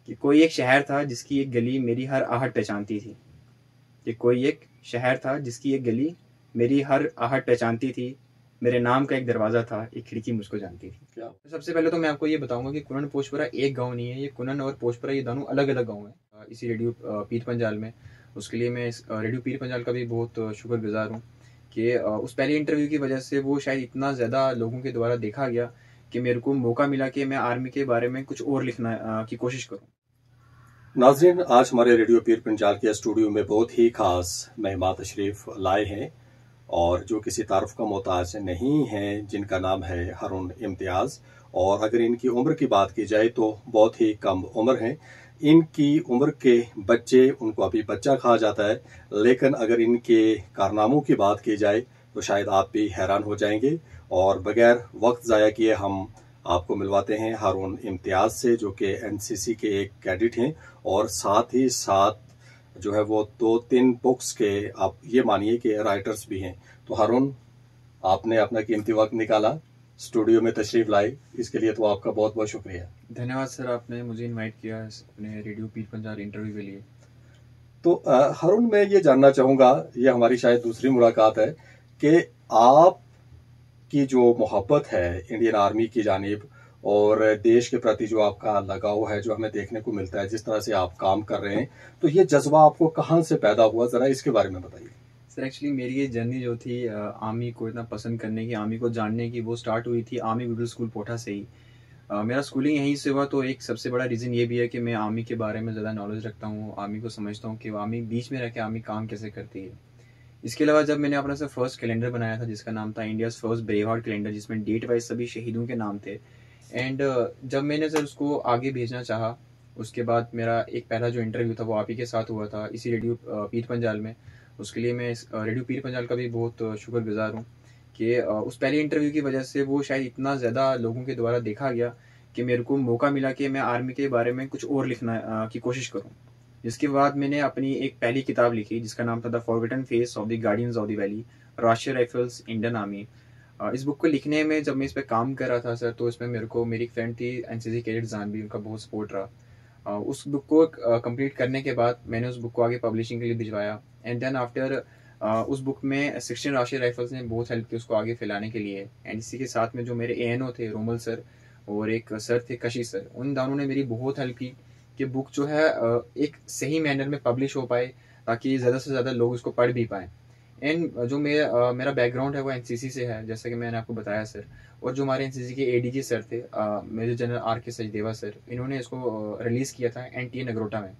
कि कोई एक शहर था जिसकी एक गली मेरी हर आहट पहचानती थी। कि कोई एक शहर था जिसकी एक गली मेरी हर आहट पहचानती थी। मेरे नाम का एक दरवाज़ा था, एक खिड़की मुझको जानती थी। क्या तो सबसे पहले तो मैं आपको ये बताऊंगा कि कुनन पोशपुरा एक गांव नहीं है, ये कुनन और पोशपुरा ये दोनों अलग अलग गांव हैं इसी रेडियो पीर पंजाल में। उसके लिए मैं इस रेडियो पीर पंजाल का भी बहुत शुक्रगुजार हूँ कि उस पहले इंटरव्यू की वजह से वो शायद इतना ज़्यादा लोगों के द्वारा देखा गया कि मेरे को मौका मिला कि मैं आर्मी के बारे में कुछ और लिखना की कोशिश करूँ। नाजरीन, आज हमारे रेडियो पीर पंजाल के स्टूडियो में बहुत ही खास मेहमान तशरीफ लाए हैं और जो किसी तारुफ का मोहताज नहीं हैं, जिनका नाम है हारून इम्तियाज। और अगर इनकी उम्र की बात की जाए तो बहुत ही कम उम्र हैं। इनकी उम्र के बच्चे उनको अभी बच्चा कहा जाता है, लेकिन अगर इनके कारनामों की बात की जाए तो शायद आप भी हैरान हो जाएंगे। और बगैर वक्त ज़ाया किए हम आपको मिलवाते हैं हारून इम्तियाज से, जो कि एनसीसी के एक कैडेट हैं और साथ ही साथ जो है वो 2-3 बुक्स के आप ये मानिए कि राइटर्स भी हैं। तो हारून, आपने अपना कीमती वक्त निकाला, स्टूडियो में तशरीफ लाए, इसके लिए तो आपका बहुत बहुत शुक्रिया। धन्यवाद सर, आपने मुझे इनवाइट किया अपने रेडियो पीर पंजाल इंटरव्यू के लिए। तो हारून, मैं ये जानना चाहूँगा, ये हमारी शायद दूसरी मुलाकात है, कि आप की जो मोहब्बत है इंडियन आर्मी की जानिब और देश के प्रति जो आपका लगाव है, जो हमें देखने को मिलता है, जिस तरह से आप काम कर रहे हैं, तो ये जज्बा आपको कहाँ से पैदा हुआ, जरा इसके बारे में बताइए। सर एक्चुअली मेरी ये जर्नी जो थी आर्मी को इतना पसंद करने की, आर्मी को जानने की, वो स्टार्ट हुई थी आर्मी मिडिल स्कूल पोठा से ही। मेरा स्कूलिंग यहीं से हुआ, तो एक सबसे बड़ा रीज़न ये भी है कि मैं आर्मी के बारे में ज़्यादा नॉलेज रखता हूँ, आर्मी को समझता हूँ कि आर्मी बीच में रह के आर्मी काम कैसे करती है। इसके अलावा जब मैंने अपना से फर्स्ट कैलेंडर बनाया था जिसका नाम था India's first brave heart calendar, जिसमें डेट वाइज सभी शहीदों के नाम थे। एंड जब मैंने सर उसको आगे भेजना चाहा, उसके बाद मेरा एक पहला जो इंटरव्यू था वो आप ही के साथ हुआ था इसी रेडियो पीर पंजाल में। उसके लिए मैं इस रेडियो पीर पंजाल का भी बहुत शुक्रगुजार हूँ कि उस पहले इंटरव्यू की वजह से वो शायद इतना ज़्यादा लोगों के द्वारा देखा गया कि मेरे को मौका मिला कि मैं आर्मी के बारे में कुछ और लिखना की कोशिश करूँ। जिसके बाद मैंने अपनी एक पहली किताब लिखी जिसका नाम था the forgotten face of the guardians of the valley, राष्ट्रीय राइफल्स इंडियन आर्मी। इस बुक को लिखने में जब मैं इस पर काम कर रहा था सर, तो इसमें मेरे को मेरी फ्रेंड थी एनसीसी कैडेट जानवी, उनका बहुत सपोर्ट रहा। उस बुक को कंप्लीट करने के बाद मैंने उस बुक को आगे पब्लिशिंग के लिए भिजवाया। एंड देन आफ्टर उस बुक में 16 राष्ट्रीय राइफल्स ने बहुत हेल्प की उसको आगे फैलाने के लिए। एंड इसी के साथ में जो मेरे एएनओ थे रोमल सर और एक सर थे कशी सर, उन दोनों ने मेरी बहुत हेल्प की कि बुक जो है एक सही मैनर में पब्लिश हो पाए, ताकि ज़्यादा से ज़्यादा लोग उसको पढ़ भी पाएँ। एंड जो मेरा बैकग्राउंड है वो एनसीसी से है, जैसा कि मैंने आपको बताया सर। और जो हमारे एनसीसी के एडीजी सर थे मेजर जनरल आर के सचदेवा सर, इन्होंने इसको रिलीज़ किया था एनटीए नगरोटा में,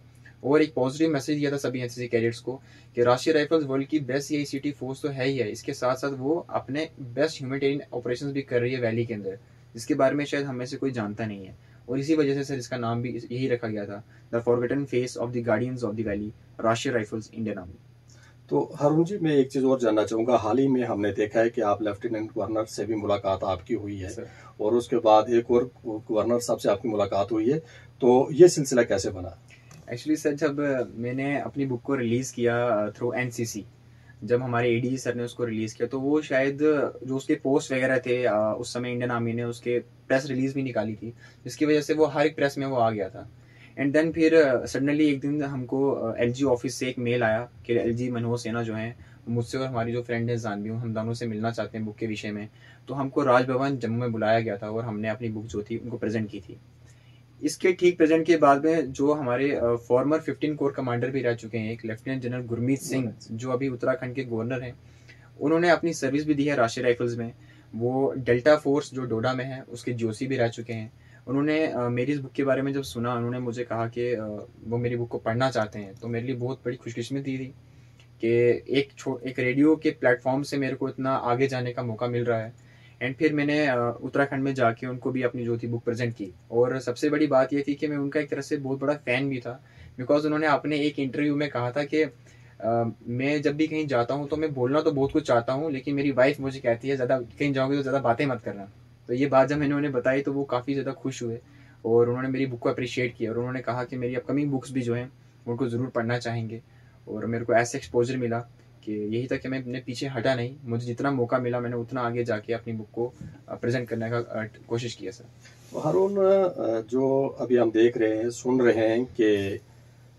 और एक पॉजिटिव मैसेज दिया था सभी एनसीसी कैडेट्स को कि राष्ट्रीय राइफल्स वर्ल्ड की बेस्ट सीआईसीटी फोर्स तो है ही है, इसके साथ साथ वो अपने बेस्ट ह्यूमैनिटेरियन ऑपरेशंस भी कर रही है वैली के अंदर, जिसके बारे में शायद हम में से कोई जानता नहीं है। और इसी वजह से सर इसका नाम भी यही रखा गया था, the forgotten face of the guardians of the valley, राष्ट्रीय राइफल्स इंडियन आर्मी। तो हारून जी, मैं एक चीज़ और जानना चाहूँगा, हाल ही में हमने देखा है कि आप लेफ्टिनेंट गवर्नर से भी मुलाकात आपकी हुई है और उसके बाद एक और गवर्नर साहब से आपकी मुलाकात हुई है, तो ये सिलसिला कैसे बना? एक्चुअली सर जब मैंने अपनी बुक को रिलीज़ किया थ्रू एनसीसी, जब हमारे एडीजी सर ने उसको रिलीज़ किया, तो वो शायद जो उसके पोस्ट वगैरह थे उस समय इंडियन आर्मी ने उसके प्रेस रिलीज़ भी निकाली थी, जिसकी वजह से वो हर एक प्रेस में वो आ गया था। एंड देन फिर सडनली एक दिन हमको एलजी ऑफिस से एक मेल आया कि एलजी मनोज सिन्हा जो हैं, मुझसे और हमारी जो फ्रेंड है जानवी, हम दोनों से मिलना चाहते हैं बुक के विषय में। तो हमको राजभवन जम्मू में बुलाया गया था और हमने अपनी बुक जो थी उनको प्रेजेंट की थी। इसके ठीक प्रेजेंट के बाद में जो हमारे फॉर्मर 15 कोर कमांडर भी रह चुके हैं, एक लेफ्टिनेंट जनरल गुरमीत सिंह जो अभी उत्तराखंड के गवर्नर हैं, उन्होंने अपनी सर्विस भी दी है राष्ट्रीय राइफल्स में। वो डेल्टा फोर्स जो डोडा में है उसके जीओसी भी रह चुके हैं। उन्होंने मेरी इस बुक के बारे में जब सुना, उन्होंने मुझे कहा कि वो मेरी बुक को पढ़ना चाहते हैं। तो मेरे लिए बहुत बड़ी खुशकिस्मती थी कि एक रेडियो के प्लेटफॉर्म से मेरे को इतना आगे जाने का मौका मिल रहा है। एंड फिर मैंने उत्तराखंड में जाके उनको भी अपनी जो थी बुक प्रेजेंट की। और सबसे बड़ी बात ये थी कि मैं उनका एक तरह से बहुत बड़ा फ़ैन भी था, बिकॉज उन्होंने अपने एक इंटरव्यू में कहा था कि मैं जब भी कहीं जाता हूँ तो मैं बोलना तो बहुत कुछ चाहता हूँ, लेकिन मेरी वाइफ मुझे कहती है ज़्यादा कहीं जाओगे तो ज़्यादा बातें मत करना। तो ये बात जब मैंने उन्हें बताई तो वो काफ़ी ज़्यादा खुश हुए और उन्होंने मेरी बुक को अप्रिशिएट किया और उन्होंने कहा कि मेरी अपकमिंग बुक्स भी जो हैं उनको ज़रूर पढ़ना चाहेंगे। और मेरे को ऐसे एक्सपोजर मिला कि यही था कि मैं अपने पीछे हटा नहीं, मुझे जितना मौका मिला मैंने उतना आगे जाके अपनी बुक को प्रेजेंट करने का कोशिश किया सर। तो हारून, जो अभी हम देख रहे हैं, सुन रहे हैं कि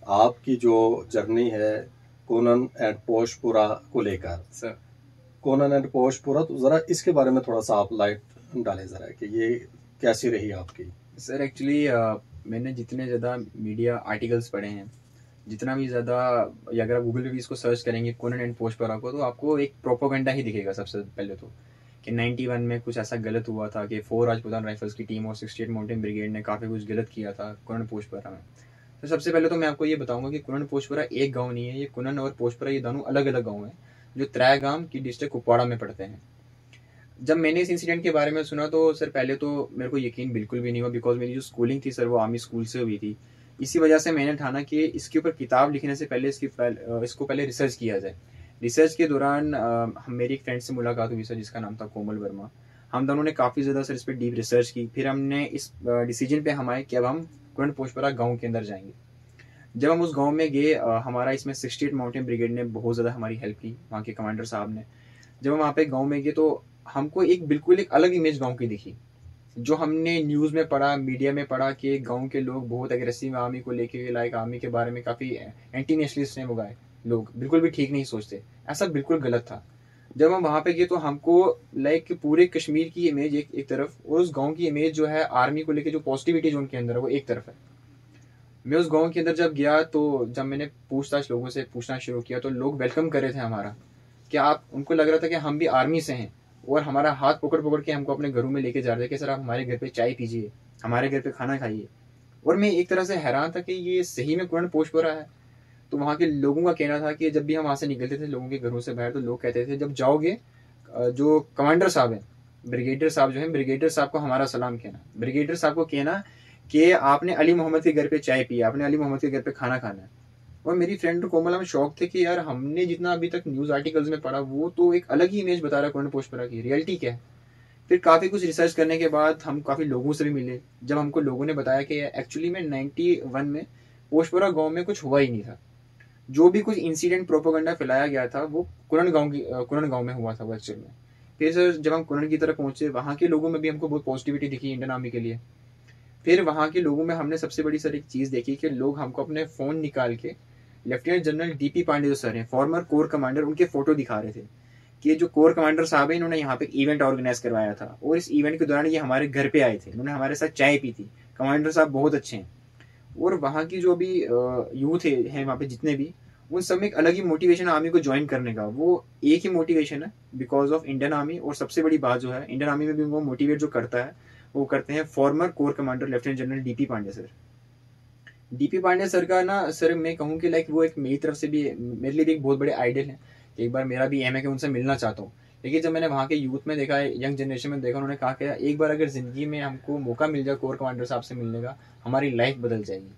आपकी जो जर्नी है कोनन एंड पोशपुरा को लेकर, सर कोनन एंड पोशपुरा, तो जरा इसके बारे में थोड़ा सा आप लाइट डालें जरा कि ये कैसी रही आपकी। सर एक्चुअली मैंने जितने ज़्यादा मीडिया आर्टिकल्स पढ़े हैं, जितना भी ज़्यादा, या अगर आप गूगल पे भी इसको सर्च करेंगे कोनन एंड पोशपुरा को, तो आपको एक प्रोपोगंडा ही दिखेगा सबसे पहले तो, कि 91 में कुछ ऐसा गलत हुआ था कि 4 राजपूतान राइफल्स की टीम और 68 माउंटेन ब्रिगेड ने काफ़ी कुछ गलत किया था कुनन पोशपुरा में। तो सबसे पहले तो मैं आपको ये बताऊंगा कि कुनन पोशपुरा एक गांव नहीं है, ये कुनन और पोशपुरा ये दोनों अलग अलग गांव हैं जो त्रैगाम की डिस्ट्रिक्ट कुपवाड़ा में पड़ते हैं। जब मैंने इस इंसिडेंट के बारे में सुना तो सर पहले तो मेरे को यकीन बिल्कुल भी नहीं हुआ, बिकॉज मेरी जो स्कूलिंग थी सर वो आर्मी स्कूल से हुई थी। इसी वजह से मैंने ठाना कि इसके ऊपर किताब लिखने से पहले इसको पहले रिसर्च किया जाए। रिसर्च के दौरान हम मेरी एक फ्रेंड से मुलाकात हुई सर जिसका नाम था कोमल वर्मा। हम दोनों ने काफ़ी ज़्यादा सर इस पर डीप रिसर्च की, फिर हमने इस डिसीजन पे हम आए कि अब हम कुनन पोशपुरा गाँव के अंदर जाएंगे। जब हम उस गांव में गए, हमारा इसमें 68 माउंटेन ब्रिगेड ने बहुत ज़्यादा हमारी हेल्प की, वहाँ के कमांडर साहब ने। जब हम वहाँ पे गांव में गए तो हमको बिल्कुल एक अलग इमेज गांव की दिखी। जो हमने न्यूज़ में पढ़ा, मीडिया में पढ़ा कि गांव के लोग बहुत एग्रेसिव आर्मी को लेके, लाइक आर्मी के बारे में काफ़ी एंटी नेशनलिस्ट हैं वो गाय लोग, बिल्कुल भी ठीक नहीं सोचते, ऐसा बिल्कुल गलत था। जब हम वहाँ पे गए तो हमको लाइक पूरे कश्मीर की इमेज एक तरफ, और उस गाँव की इमेज जो है आर्मी को लेके जो पॉजिटिविटी जो उनके अंदर है वो एक तरफ है। मैं उस गांव के अंदर जब गया तो जब मैंने पूछताछ लोगों से पूछना शुरू किया तो लोग वेलकम कर रहे थे हमारा, कि आप, उनको लग रहा था कि हम भी आर्मी से हैं, और हमारा हाथ पकड़ पकड़ के हमको अपने घरों में लेके जा रहे थे कि सर आप हमारे घर पे चाय पीजिए, हमारे घर पे खाना खाइए। और मैं एक तरह से हैरान था कि ये सही में कुनन पोशपुरा है। तो वहाँ के लोगों का कहना था कि जब भी हम वहाँ से निकलते थे लोगों के घरों से बाहर, तो लोग कहते थे जब जाओगे, जो कमांडर साहब हैं, ब्रिगेडियर साहब जो हैं, ब्रिगेडियर साहब को हमारा सलाम कहना, ब्रिगेडियर साहब को कहना कि आपने अली मोहम्मद के घर पे चाय पी, आपने अली मोहम्मद के घर पे खाना खाना है। और मेरी फ्रेंड और कोमल हम शौक थे कि यार हमने जितना अभी तक न्यूज़ आर्टिकल्स में पढ़ा वो तो एक अलग ही इमेज बता रहा है कुनन पोशपुरा की, रियलिटी क्या है। फिर काफ़ी कुछ रिसर्च करने के बाद हम काफ़ी लोगों से भी मिले, जब हमको लोगों ने बताया कि एक्चुअली में 91 में पोशपुरा गाँव में कुछ हुआ ही नहीं था। जो भी कुछ इंसिडेंट प्रोपोगंडा फैलाया गया था वो कुनन गाँव में हुआ था वो एक्चुअल में। फिर सर जब हम कुनन की तरफ पहुंचे, वहाँ के लोगों में भी हमको बहुत पॉजिटिविटी दिखी इंडियन आर्मी के लिए। फिर वहाँ के लोगों में हमने सबसे बड़ी सर एक चीज़ देखी कि लोग हमको अपने फ़ोन निकाल के लेफ्टिनेंट जनरल डीपी पांडे जो सर हैं, फॉर्मर कोर कमांडर, उनके फोटो दिखा रहे थे कि जो कोर कमांडर साहब हैं इन्होंने यहाँ पे इवेंट ऑर्गेनाइज करवाया था, और इस इवेंट के दौरान ये हमारे घर पे आए थे, इन्होंने हमारे साथ चाय पी थी, कमांडर साहब बहुत अच्छे हैं। और वहाँ की जो भी यूथ है वहाँ पे जितने भी, उन सब में एक अलग ही मोटिवेशन आर्मी को ज्वाइन करने का, वो एक ही मोटिवेशन है बिकॉज ऑफ इंडियन आर्मी। और सबसे बड़ी बात जो है इंडियन आर्मी में भी वो मोटिवेट जो करता है वो करते हैं former core commander lieutenant general DP Pandey sir. DP Pandey sir का ना सर मैं कहूँ कि लाइक वो एक मेरी तरफ से भी, मेरे लिए भी एक बहुत बड़े आइडल है। एक बार मेरा भी एम है कि उनसे मिलना चाहता हूँ। लेकिन जब मैंने वहाँ के यूथ में देखा, यंग जनरेशन में देखा, उन्होंने कहा कि एक बार अगर जिंदगी में हमको मौका मिल जाए कोर कमांडर साहब से मिलने का, हमारी लाइफ बदल जाएगी।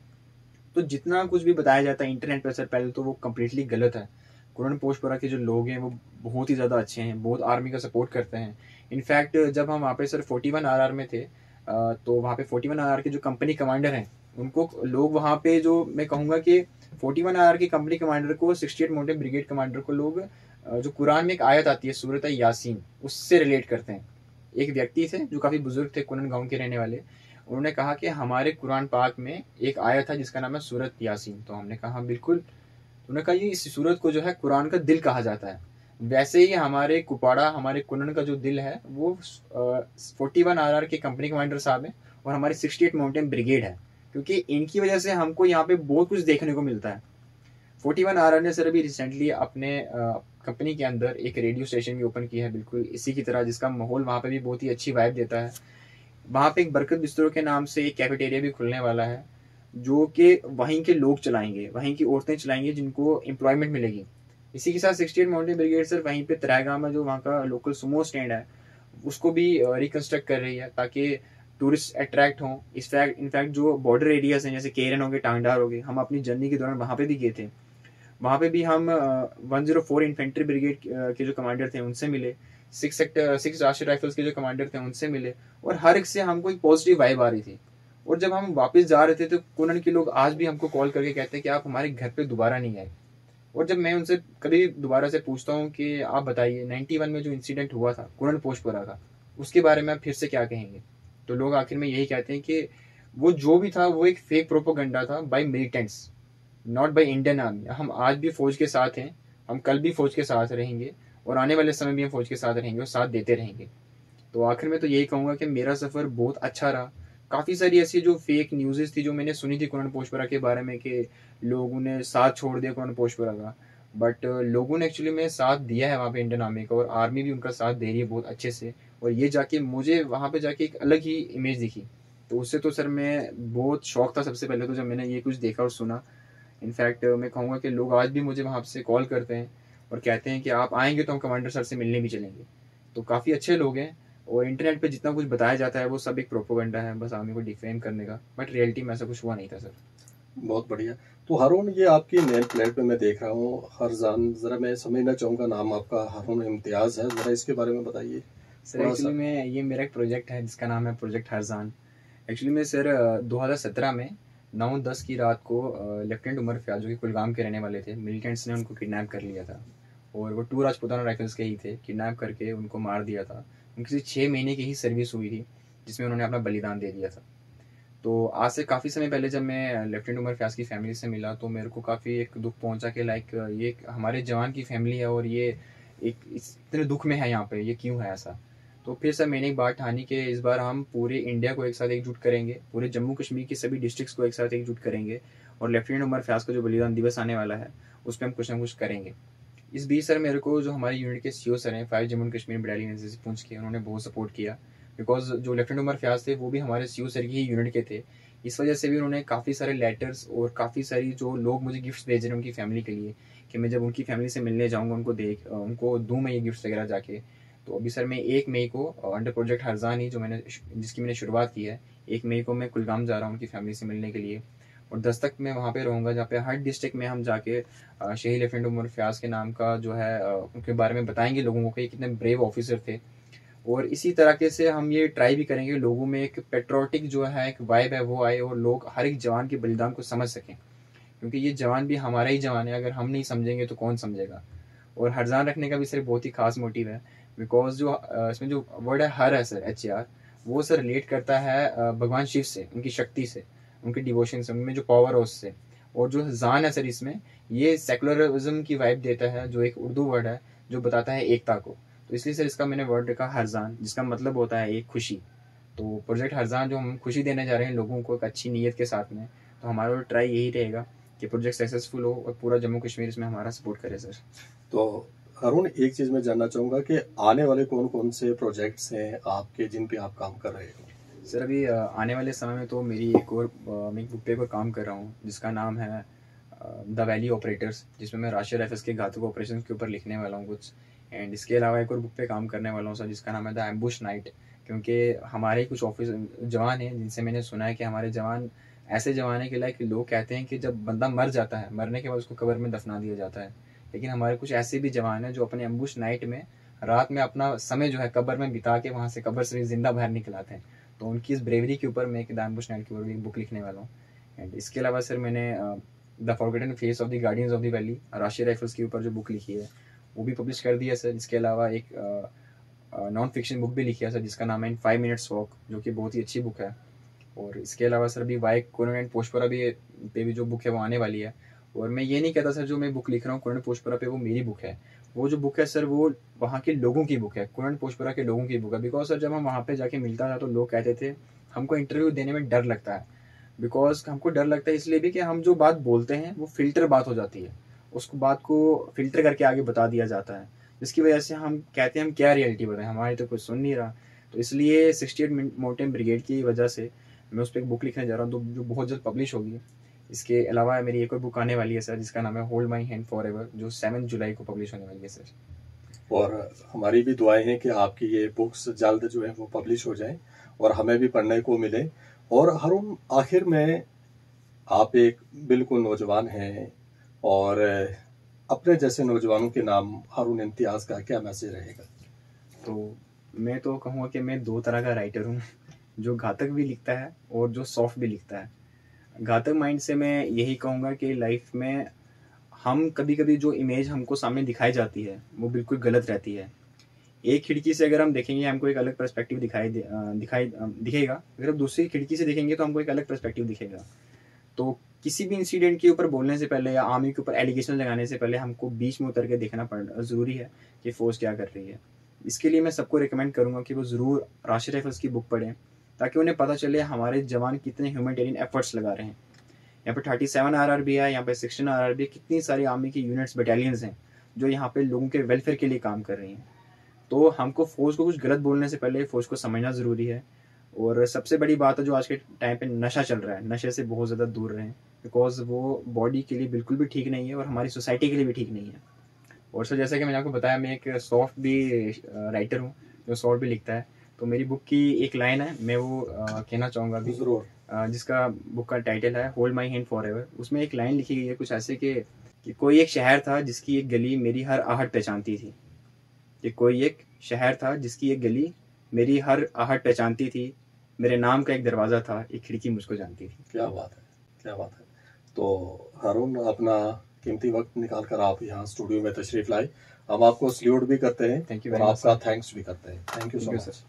तो जितना कुछ भी बताया जाता है इंटरनेट पर सर पहले तो वो कम्प्लीटली गलत है। कुनन पोशपुरा के जो लोग हैं वो बहुत ही ज़्यादा अच्छे हैं, बहुत आर्मी का सपोर्ट करते हैं। इनफैक्ट जब हम वहाँ पे सर 41 RR में थे, तो वहाँ पे 41 RR के जो कंपनी कमांडर हैं उनको लोग वहाँ पे, जो मैं कहूँगा कि 41 RR के कंपनी कमांडर को 68 माउंटेन ब्रिगेड कमांडर को लोग जो कुरान में एक आयत आती है सूरत यासीन, उससे रिलेट करते हैं। एक व्यक्ति थे जो काफ़ी बुजुर्ग थे, कुनन गाँव के रहने वाले, उन्होंने कहा कि हमारे कुरान पाक में एक आयत है जिसका नाम है सूरत यासीन। तो हमने कहा बिल्कुल। उन्होंने कहा ये इस सूरत को जो है कुरान का दिल कहा जाता है। वैसे ही हमारे कुपाड़ा, हमारे कुनन का जो दिल है वो 41 RR के कंपनी कमांडर साहब हैं और हमारी 68 माउंटेन ब्रिगेड है, क्योंकि इनकी वजह से हमको यहाँ पे बहुत कुछ देखने को मिलता है। 41 RR ने सर अभी रिसेंटली अपने कंपनी के अंदर एक रेडियो स्टेशन भी ओपन किया है, बिल्कुल इसी की तरह, जिसका माहौल वहाँ पे भी बहुत ही अच्छी वाइब देता है। वहाँ पे एक बरकत बिस्तरों के नाम से एक कैफेटेरिया भी खुलने वाला है, जो कि वहीं के लोग चलाएंगे, वहीं की औरतें चलाएंगी, जिनको एम्प्लॉयमेंट मिलेगी। इसी के साथ 68 माउंटेन ब्रिगेड सर वहीं पे त्रैगाम में जो वहाँ का लोकल सुमो स्टैंड है उसको भी रिकंस्ट्रक्ट कर रही है ताकि टूरिस्ट अट्रैक्ट हों। इनफैक्ट जो बॉर्डर एरियाज हैं जैसे केरन हो गए, टांगडार हो गए, हम अपनी जर्नी के दौरान वहाँ पे भी गए थे। वहाँ पे भी हम 104 इन्फेंट्री ब्रिगेड के जो कमांडर थे उनसे मिले, 6 राष्ट्रीय राइफल्स के जो कमांडर थे उनसे मिले, और हर एक से हमको एक पॉजिटिव वाइब आ रही थी। और जब हम वापस जा रहे थे तो कुनन के लोग आज भी हमको कॉल करके कहते हैं कि आप हमारे घर पे दोबारा नहीं आए। और जब मैं उनसे कभी दोबारा से पूछता हूँ कि आप बताइए 91 में जो इंसिडेंट हुआ था कुरन पोशपुरा का, उसके बारे में आप फिर से क्या कहेंगे, तो लोग आखिर में यही कहते हैं कि वो जो भी था वो एक फेक प्रोपोगंडा था by militants, not by Indian army. हम आज भी फौज के साथ हैं, हम कल भी फौज के साथ रहेंगे, और आने वाले समय भी हम फौज के साथ रहेंगे और साथ देते रहेंगे। तो आखिर में तो यही कहूँगा कि मेरा सफ़र बहुत अच्छा रहा। काफ़ी सारी ऐसी जो फेक न्यूज़ेस थी जो मैंने सुनी थी कुरन पोशपुरा के बारे में कि लोगों ने साथ छोड़ दिया कुरन पोशपुरा का, बट लोगों ने एक्चुअली में साथ दिया है वहाँ पे इंडियन आर्मी का, और आर्मी भी उनका साथ दे रही है बहुत अच्छे से। और ये जाके मुझे वहाँ पे जाके एक अलग ही इमेज दिखी, तो उससे तो सर मैं बहुत शौक था सबसे पहले तो जब मैंने ये कुछ देखा और सुना। इनफैक्ट मैं कहूँगा कि लोग आज भी मुझे वहाँ से कॉल करते हैं और कहते हैं कि आप आएंगे तो हम कमांडर सर से मिलने भी चलेंगे। तो काफ़ी अच्छे लोग हैं, और इंटरनेट पे जितना कुछ बताया जाता है वो सब एक प्रोपोगंडा है बस आर्मी को डिफेम करने का, बट रियलिटी में ऐसा कुछ हुआ नहीं था सर। बहुत बढ़िया। तो हारून, ये आपकी नेम प्लेट पे मैं देख रहा हूँ हरजान, जरा मैं समझना चाहूँगा, नाम आपका हारून इम्तियाज़ है, जरा इसके बारे में बताइए सर थोड़ा एक्चुअली सा। में ये मेरा एक प्रोजेक्ट है जिसका नाम है प्रोजेक्ट हरजान। एक्चुअली में सर 2017 में 9/10 की रात को लेफ्टिनेंट उमर फयाज जो कि कुलगाम के रहने वाले थे, मिलिटेंट्स ने उनको किडनैप कर लिया था। और वो 2 राजपूताना राइफल्स के ही थे, किडनैप करके उनको मार दिया था। उनकी सिर्फ 6 महीने की ही सर्विस हुई थी जिसमें उन्होंने अपना बलिदान दे दिया था। तो आज से काफ़ी समय पहले जब मैं लेफ्टिनेंट उमर फयाज की फैमिली से मिला तो मेरे को काफ़ी एक दुख पहुंचा कि लाइक ये हमारे जवान की फैमिली है और ये एक इतने दुख में है यहाँ पे, ये क्यों है ऐसा। तो फिर सर मैंने एक बात ठानी कि इस बार हम पूरे इंडिया को एक साथ एकजुट करेंगे, पूरे जम्मू कश्मीर के सभी डिस्ट्रिक्ट्स को एक साथ एकजुट करेंगे, और लेफ्टिनेंट उमर फयाज का जो बलिदान दिवस आने वाला है उस पर हम कुछ ना कुछ करेंगे। इस बीच सर मेरे को जो हमारे यूनिट के सीओ सर हैं 5 जम्मू कश्मीर बटालियन एनसीसी पुंछ के, उन्होंने बहुत सपोर्ट किया, बिकॉज जो लेफ्टिनेंट उमर फयाज थे वो भी हमारे सीओ सर की ही यूनिट के थे। इस वजह से भी उन्होंने काफ़ी सारे लेटर्स और काफ़ी सारी जो लोग मुझे गिफ्ट्स भेज रहे हैं उनकी फैमिली के लिए कि मैं जब उनकी फैमिली से मिलने जाऊँगा उनको दूँ मैं ये गिफ्ट्स वगैरह जाके। तो अभी सर मैं 1 मई को अंडर प्रोजेक्ट हरजान ही जिसकी मैंने शुरुआत की है, 1 मई को मैं कुलगाम जा रहा हूँ उनकी फैमिली से मिलने के लिए। और 10 तक मैं वहाँ पे रहूँगा जहाँ पे हर डिस्ट्रिक्ट में हम जाके शहीद लेफ्टिनेंट उमर फयाज के नाम का जो है उनके बारे में बताएंगे लोगों को कि कितने ब्रेव ऑफिसर थे। और इसी तरीके से हम ये ट्राई भी करेंगे लोगों में एक पेट्रोटिक जो है एक वाइब है वो आए, और लोग हर एक जवान के बलिदान को समझ सकें, क्योंकि ये जवान भी हमारा ही जवान है, अगर हम नहीं समझेंगे तो कौन समझेगा। और हरजान रखने का भी सर बहुत ही खास मोटिव है, बिकॉज जो इसमें जो वर्ड है हर है सर HAR, वो सर रिलेट करता है भगवान शिव से, उनकी शक्ति से, उनके डिवोशन से, उनमें जो पावर है उससे। और जो जान है सर इसमें ये सेकुलरिज्म की वाइब देता है, जो एक उर्दू वर्ड है जो बताता है एकता को। तो इसलिए सर इसका मैंने वर्ड रखा हरजान, जिसका मतलब होता है एक खुशी। तो प्रोजेक्ट हरजान जो हम खुशी देने जा रहे हैं लोगों को एक अच्छी नीयत के साथ में, तो हमारा ट्राई यही रहेगा कि प्रोजेक्ट सक्सेसफुल हो और पूरा जम्मू कश्मीर इसमें हमारा सपोर्ट करे सर। तो हारून, एक चीज़ मैं जानना चाहूँगा कि आने वाले कौन कौन से प्रोजेक्ट्स हैं आपके जिन पे आप काम कर रहे हो। सर अभी आने वाले समय में तो मेरी मैं एक बुक पे पर काम कर रहा हूँ जिसका नाम है द वैली ऑपरेटर्स, जिसमें मैं राशिया राइफल्स के घातक ऑपरेशन के ऊपर लिखने वाला हूँ कुछ। एंड इसके अलावा एक और बुक पे काम करने वाला हूँ सर जिसका नाम है द एम्बुश नाइट, क्योंकि हमारे कुछ ऑफिस जवान हैं जिनसे मैंने सुना है कि हमारे जवान ऐसे जवान हैं कि लाइक लोग कहते हैं कि जब बंदा मर जाता है, मरने के बाद उसको कब्र में दफना दिया जाता है, लेकिन हमारे कुछ ऐसे भी जवान हैं जो अपने एम्बुश नाइट में रात में अपना समय जो है कब्र में बिता के वहाँ से कब्र से जिंदा बाहर निकल आते हैं। तो उनकी इस ब्रेवरी के ऊपर मैं एक द एम्बुश नाइट के ऊपर एक बुक लिखने वाला हूँ। एंड इसके अलावा सर मैंने the forgotten face of the guardians of the valley Rashtriya Rifles के ऊपर जो बुक लिखी है वो भी पब्लिश कर दी है सर। इसके अलावा एक नॉन फिक्शन बुक भी लिखी है सर जिसका नाम है इन 5 मिनट्स वॉक, जो कि बहुत ही अच्छी बुक है। और इसके अलावा सर अभी वाई कोरोनेट पोशपुरा भी पे भी जो बुक है वो आने वाली है। और मैं ये नहीं कहता सर जो मैं बुक लिख रहा हूँ कोरोनेट पोशपुरा पे वो मेरी बुक है, वो जो बुक है सर वो वहाँ के लोगों की बुक है, कोरोनेट पोशपुरा के लोगों की बुक है। बिकॉज सर जब हम वहाँ पे जाके मिलता था तो लोग कहते थे हमको इंटरव्यू देने में डर लगता है, बिकॉज हमको डर लगता है इसलिए भी कि हम जो बात बोलते हैं वो फिल्टर बात हो जाती है, उसको बात को फिल्टर करके आगे बता दिया जाता है, जिसकी वजह से हम कहते हैं हम क्या रियलिटी बताएं, हमारी तो कुछ सुन नहीं रहा। तो इसलिए 68 माउंटेन ब्रिगेड की वजह से मैं उस पर एक बुक लिखने जा रहा हूँ जो बहुत जल्द पब्लिश होगी। इसके अलावा मेरी एक और बुक आने वाली है सर जिसका नाम है hold my hand for ever, जो 7 जुलाई को पब्लिश होने वाली है सर। और हमारी भी दुआएं हैं कि आपकी ये बुक्स जल्द जो है वो पब्लिश हो जाएं और हमें भी पढ़ने को मिले। और हारून, आखिर में आप एक बिल्कुल नौजवान हैं और अपने जैसे नौजवानों के नाम हारून इम्तियाज़ का क्या मैसेज रहेगा। तो मैं तो कहूँगा कि मैं 2 तरह का राइटर हूँ, जो घातक भी लिखता है और जो सॉफ्ट भी लिखता है। घातक माइंड से मैं यही कहूँगा कि लाइफ में हम कभी कभी जो इमेज हमको सामने दिखाई जाती है वो बिल्कुल गलत रहती है। एक खिड़की से अगर हम देखेंगे हमको एक अलग पर्सपेक्टिव दिखेगा, अगर हम दूसरी खिड़की से देखेंगे तो हमको एक अलग पर्सपेक्टिव दिखेगा। तो किसी भी इंसिडेंट के ऊपर बोलने से पहले या आर्मी के ऊपर एलिगेशन लगाने से पहले हमको बीच में उतर के देखना ज़रूरी है कि फ़ौज क्या कर रही है। इसके लिए मैं सबको रिकमेंड करूँगा कि वो ज़रूर राष्ट्रीय राइफल्स की बुक पढ़ें, ताकि उन्हें पता चले हमारे जवान कितने ह्यूमैनिटेरियन एफर्ट्स लगा रहे हैं। यहाँ पे 37 RRB है, यहाँ पे 16 RRB, कितनी सारी आर्मी की यूनिट्स बटालियंस हैं जो यहाँ पे लोगों के वेलफेयर के लिए काम कर रही हैं। तो हमको फ़ौज को कुछ गलत बोलने से पहले फ़ौज को समझना ज़रूरी है। और सबसे बड़ी बात है जो आज के टाइम पे नशा चल रहा है, नशे से बहुत ज़्यादा दूर रहें, बिकॉज वो बॉडी के लिए बिल्कुल भी ठीक नहीं है और हमारी सोसाइटी के लिए भी ठीक नहीं है। और सर जैसा कि मैंने आपको बताया, मैं एक सॉफ्ट भी राइटर हूँ जो सॉफ्ट भी लिखता है। तो मेरी बुक की एक लाइन है, मैं वो कहना चाहूँगा अभी, जिसका बुक का टाइटल है hold my hand for ever. उसमें एक लाइन लिखी गई है कुछ ऐसे कि कोई एक शहर था जिसकी एक गली मेरी हर आहट पहचानती थी। कि कोई एक शहर था जिसकी एक गली मेरी हर आहट पहचानती थी, मेरे नाम का एक दरवाज़ा था, एक खिड़की मुझको जानती थी। क्या बात है, क्या बात है। तो हारून, अपना कीमती वक्त निकाल कर आप यहाँ स्टूडियो में तशरीफ लाए, हम आपको सल्यूट भी करते हैं थैंक यू और आपका थैंक्स भी करते हैं। Thank you so much.